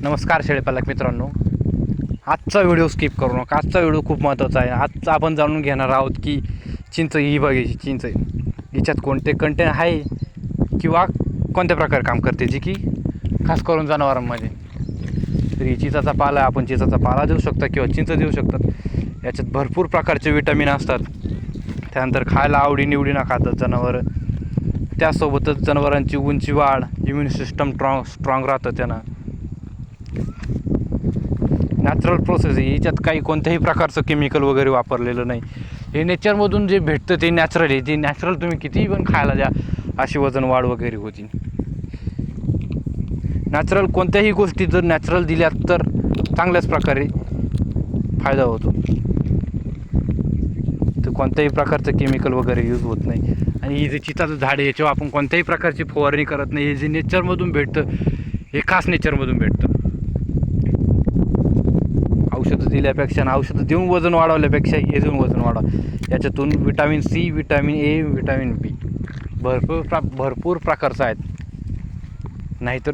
नमस्कार शेळीपालक मित्रांनो, आजचा व्हिडिओ स्किप करू नका. आजचा व्हिडिओ खूप महत्त्वाचा आहे. आज आपण जाणून घेणार आहोत की चिंच ही बघायची चिंच हिच्यात कोणते कंटेन आहे किंवा कोणत्या प्रकारे काम करते, जी की खास करून जनावरांमध्ये. तर ही चिंचाचा पाला, आपण चिंचाचा पाला देऊ शकता किंवा चिंच देऊ शकतात. याच्यात भरपूर प्रकारचे विटॅमिन असतात. त्यानंतर खायला आवडीनिवडीनं खातात जनावरं. त्यासोबतच जनावरांची उंची वाढ, इम्युन सिस्टम स्ट्रॉंग राहतं त्यानं. नॅचरल प्रोसेस आहे, याच्यात काही कोणत्याही प्रकारचं केमिकल वगैरे वापरलेलं नाही. हे नेचरमधून जे भेटतं ते नॅचरल आहे. ते नॅचरल तुम्ही कितीही पण खायला द्या, अशी वजन वाढ वगैरे होती. नॅचरल कोणत्याही गोष्टी जर नॅचरल दिल्या तर चांगल्याच प्रकारे फायदा होतो. तर कोणत्याही प्रकारचं केमिकल वगैरे यूज होत नाही. आणि हे जे चिंचाचं झाड आहे याच्यावर आपण कोणत्याही प्रकारची फवारणी करत नाही. हे जे नेचरमधून भेटतं हे खास नेचरमधून भेटतं. औषधं दिल्यापेक्षा आणि औषधं देऊन वजन वाढवल्यापेक्षा हे देऊन वजन वाढवा. याच्यातून vitamin C, vitamin A, vitamin B भरपूर प्रकारचं आहेत. नाहीतर